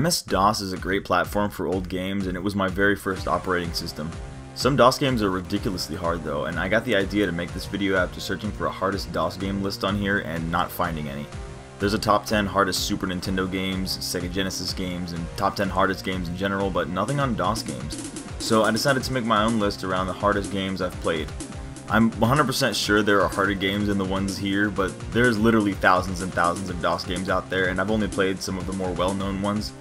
MS-DOS is a great platform for old games, and it was my very first operating system. Some DOS games are ridiculously hard though, and I got the idea to make this video after searching for a hardest DOS game list on here and not finding any. There's a top 10 hardest Super Nintendo games, Sega Genesis games, and top 10 hardest games in general, but nothing on DOS games. So I decided to make my own list around the hardest games I've played. I'm 100% sure there are harder games than the ones here, but there's literally thousands and thousands of DOS games out there, and I've only played some of the more well-known ones.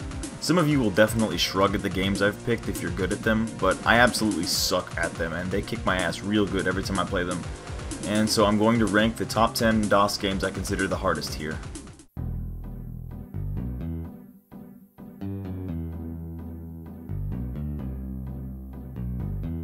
Some of you will definitely shrug at the games I've picked if you're good at them, but I absolutely suck at them, and they kick my ass real good every time I play them. And so I'm going to rank the top 10 DOS games I consider the hardest here.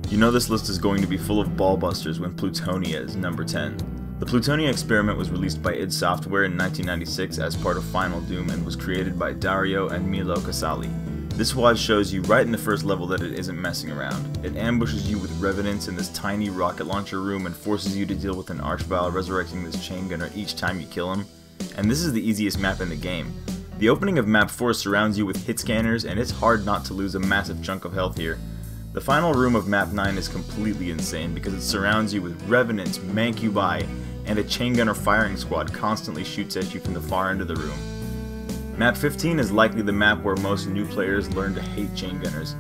You know this list is going to be full of ballbusters when Plutonia is number 10. The Plutonia experiment was released by id Software in 1996 as part of Final Doom and was created by Dario and Milo Casali. This WOD shows you right in the first level that it isn't messing around. It ambushes you with revenants in this tiny rocket launcher room and forces you to deal with an Archvile resurrecting this chain gunner each time you kill him. And this is the easiest map in the game. The opening of map 4 surrounds you with hit scanners, and it's hard not to lose a massive chunk of health here. The final room of map 9 is completely insane because it surrounds you with revenants, mancubi, and a chain gunner firing squad constantly shoots at you from the far end of the room. Map 15 is likely the map where most new players learn to hate chain gunners.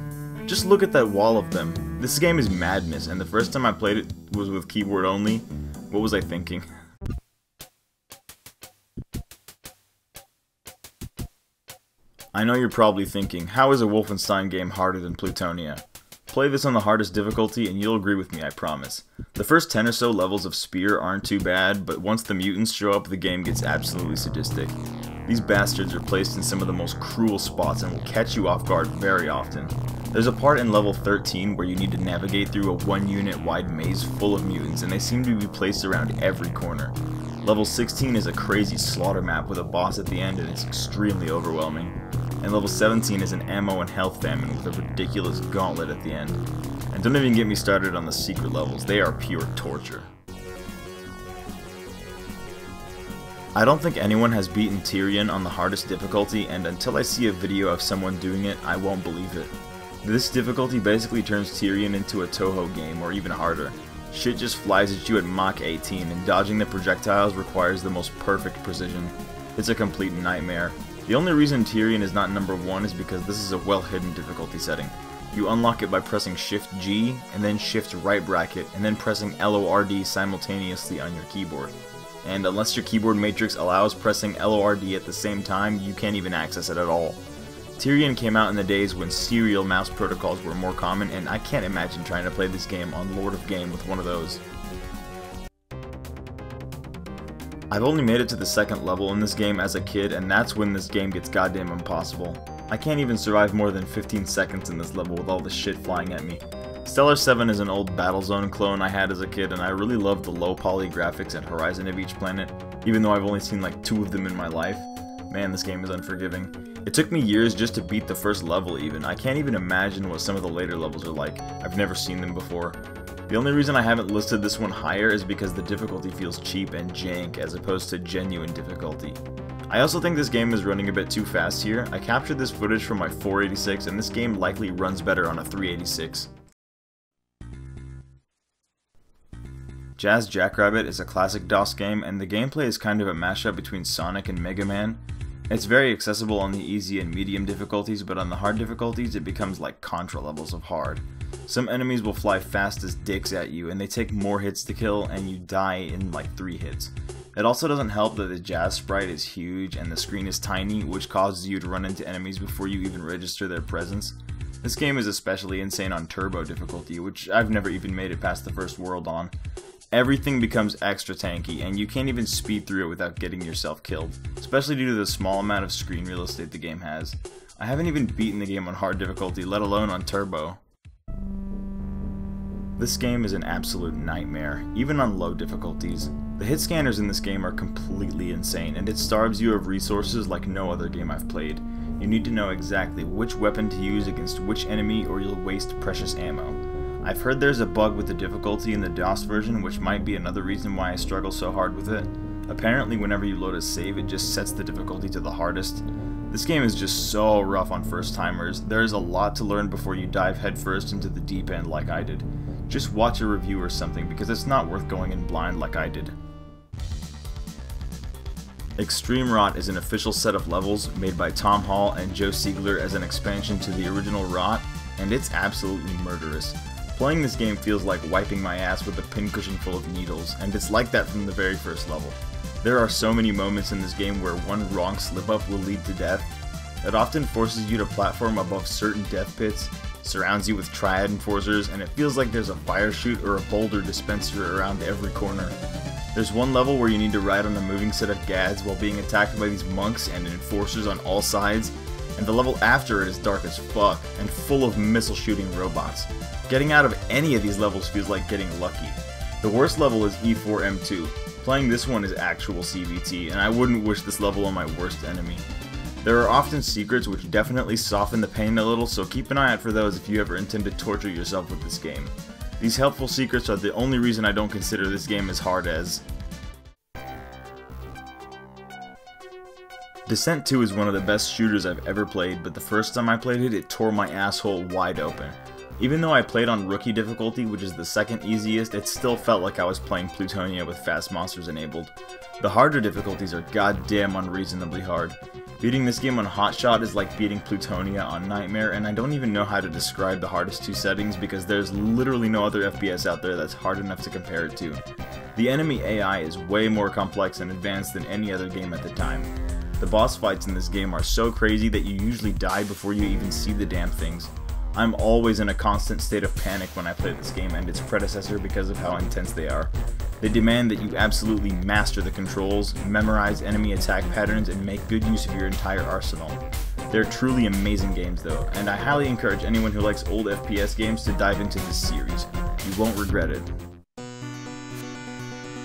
Just look at that wall of them. This game is madness, and the first time I played it was with keyboard only. What was I thinking? I know you're probably thinking, how is a Wolfenstein game harder than Plutonia? Play this on the hardest difficulty and you'll agree with me, I promise. The first 10 or so levels of Spear aren't too bad, but once the mutants show up, the game gets absolutely sadistic. These bastards are placed in some of the most cruel spots and will catch you off guard very often. There's a part in level 13 where you need to navigate through a 1-unit wide maze full of mutants, and they seem to be placed around every corner. Level 16 is a crazy slaughter map with a boss at the end, and it's extremely overwhelming. And level 17 is an ammo and health famine with a ridiculous gauntlet at the end. And don't even get me started on the secret levels, they are pure torture. I don't think anyone has beaten Tyrion on the hardest difficulty, and until I see a video of someone doing it, I won't believe it. This difficulty basically turns Tyrion into a Toho game, or even harder. Shit just flies at you at Mach 18, and dodging the projectiles requires the most perfect precision. It's a complete nightmare. The only reason Tyrion is not number 1 is because this is a well-hidden difficulty setting. You unlock it by pressing Shift G, and then Shift right bracket, and then pressing LORD simultaneously on your keyboard. And unless your keyboard matrix allows pressing LORD at the same time, you can't even access it at all. Tyrion came out in the days when serial mouse protocols were more common, and I can't imagine trying to play this game on Lord of Game with one of those. I've only made it to the second level in this game as a kid, and that's when this game gets goddamn impossible. I can't even survive more than 15 seconds in this level with all the shit flying at me. Stellar 7 is an old Battlezone clone I had as a kid, and I really love the low poly graphics and horizon of each planet, even though I've only seen like 2 of them in my life. Man, this game is unforgiving. It took me years just to beat the first level even. I can't even imagine what some of the later levels are like. I've never seen them before. The only reason I haven't listed this one higher is because the difficulty feels cheap and jank as opposed to genuine difficulty. I also think this game is running a bit too fast here. I captured this footage from my 486 and this game likely runs better on a 386. Jazz Jackrabbit is a classic DOS game, and the gameplay is kind of a mashup between Sonic and Mega Man. It's very accessible on the easy and medium difficulties, but on the hard difficulties it becomes like Contra levels of hard. Some enemies will fly fast as dicks at you, and they take more hits to kill, and you die in like 3 hits. It also doesn't help that the Jazz sprite is huge and the screen is tiny, which causes you to run into enemies before you even register their presence. This game is especially insane on turbo difficulty, which I've never even made it past the first world on. Everything becomes extra tanky, and you can't even speed through it without getting yourself killed, especially due to the small amount of screen real estate the game has. I haven't even beaten the game on hard difficulty, let alone on turbo. This game is an absolute nightmare, even on low difficulties. The hit scanners in this game are completely insane, and it starves you of resources like no other game I've played. You need to know exactly which weapon to use against which enemy or you'll waste precious ammo. I've heard there's a bug with the difficulty in the DOS version, which might be another reason why I struggle so hard with it. Apparently whenever you load a save, it just sets the difficulty to the hardest. This game is just so rough on first timers. There is a lot to learn before you dive headfirst into the deep end like I did. Just watch a review or something because it's not worth going in blind like I did. Extreme Rot is an official set of levels made by Tom Hall and Joe Siegler as an expansion to the original Rot, and it's absolutely murderous. Playing this game feels like wiping my ass with a pincushion full of needles, and it's like that from the very first level. There are so many moments in this game where one wrong slip-up will lead to death. It often forces you to platform above certain death pits, surrounds you with triad enforcers, and it feels like there's a fire chute or a boulder dispenser around every corner. There's one level where you need to ride on a moving set of gads while being attacked by these monks and enforcers on all sides, and the level after it is dark as fuck and full of missile shooting robots. Getting out of any of these levels feels like getting lucky. The worst level is E4M2. Playing this one is actual CVT, and I wouldn't wish this level on my worst enemy. There are often secrets which definitely soften the pain a little, so keep an eye out for those if you ever intend to torture yourself with this game. These helpful secrets are the only reason I don't consider this game as hard as. Descent 2 is one of the best shooters I've ever played, but the first time I played it, it tore my asshole wide open. Even though I played on rookie difficulty, which is the second easiest, it still felt like I was playing Plutonia with fast monsters enabled. The harder difficulties are goddamn unreasonably hard. Beating this game on Hotshot is like beating Plutonia on Nightmare, and I don't even know how to describe the hardest two settings because there's literally no other FPS out there that's hard enough to compare it to. The enemy AI is way more complex and advanced than any other game at the time. The boss fights in this game are so crazy that you usually die before you even see the damn things. I'm always in a constant state of panic when I play this game and its predecessor because of how intense they are. They demand that you absolutely master the controls, memorize enemy attack patterns, and make good use of your entire arsenal. They're truly amazing games though, and I highly encourage anyone who likes old FPS games to dive into this series. You won't regret it.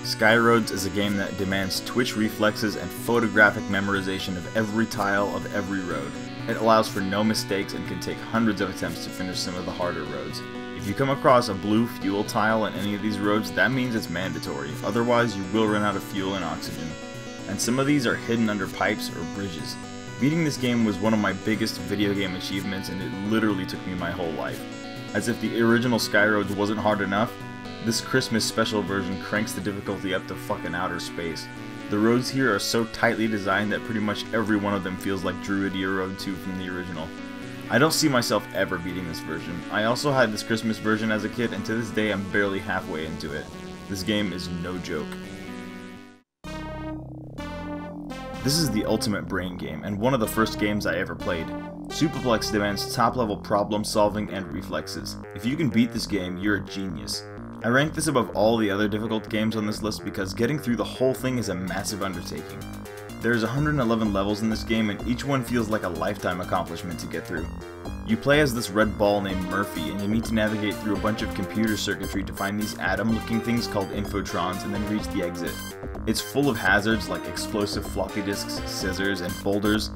Skyroads is a game that demands twitch reflexes and photographic memorization of every tile of every road. It allows for no mistakes and can take hundreds of attempts to finish some of the harder roads. If you come across a blue fuel tile on any of these roads, that means it's mandatory, otherwise you will run out of fuel and oxygen. And some of these are hidden under pipes or bridges. Beating this game was one of my biggest video game achievements, and it literally took me my whole life. As if the original Skyroads wasn't hard enough, this Christmas special version cranks the difficulty up to fucking outer space. The roads here are so tightly designed that pretty much every one of them feels like Druidia Road 2 from the original. I don't see myself ever beating this version. I also had this Christmas version as a kid, and to this day I'm barely halfway into it. This game is no joke. This is the ultimate brain game, and one of the first games I ever played. Superplex demands top-level problem solving and reflexes. If you can beat this game, you're a genius. I rank this above all the other difficult games on this list because getting through the whole thing is a massive undertaking. There's 111 levels in this game, and each one feels like a lifetime accomplishment to get through. You play as this red ball named Murphy, and you need to navigate through a bunch of computer circuitry to find these atom-looking things called infotrons and then reach the exit. It's full of hazards like explosive floppy disks, scissors, and boulders.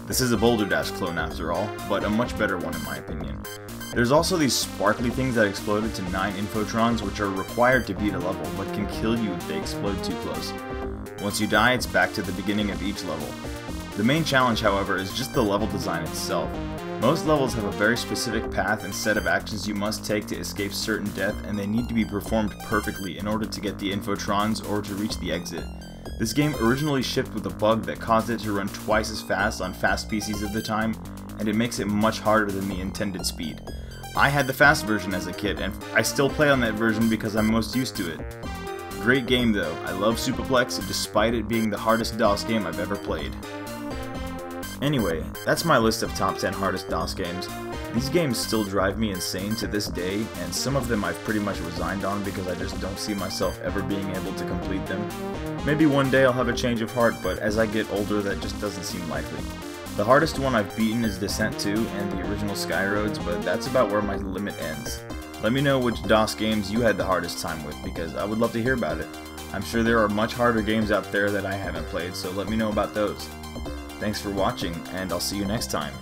This is a Boulder Dash clone after all, but a much better one in my opinion. There's also these sparkly things that exploded to 9 infotrons which are required to beat a level, but can kill you if they explode too close. Once you die, it's back to the beginning of each level. The main challenge, however, is just the level design itself. Most levels have a very specific path and set of actions you must take to escape certain death, and they need to be performed perfectly in order to get the infotrons or to reach the exit. This game originally shipped with a bug that caused it to run twice as fast on fast PCs of the time, and it makes it much harder than the intended speed. I had the fast version as a kid, and I still play on that version because I'm most used to it. Great game though. I love Superplex despite it being the hardest DOS game I've ever played. Anyway, that's my list of top 10 hardest DOS games. These games still drive me insane to this day, and some of them I've pretty much resigned on because I just don't see myself ever being able to complete them. Maybe one day I'll have a change of heart, but as I get older that just doesn't seem likely. The hardest one I've beaten is Descent 2 and the original Skyroads, but that's about where my limit ends. Let me know which DOS games you had the hardest time with, because I would love to hear about it. I'm sure there are much harder games out there that I haven't played, so let me know about those. Thanks for watching, and I'll see you next time.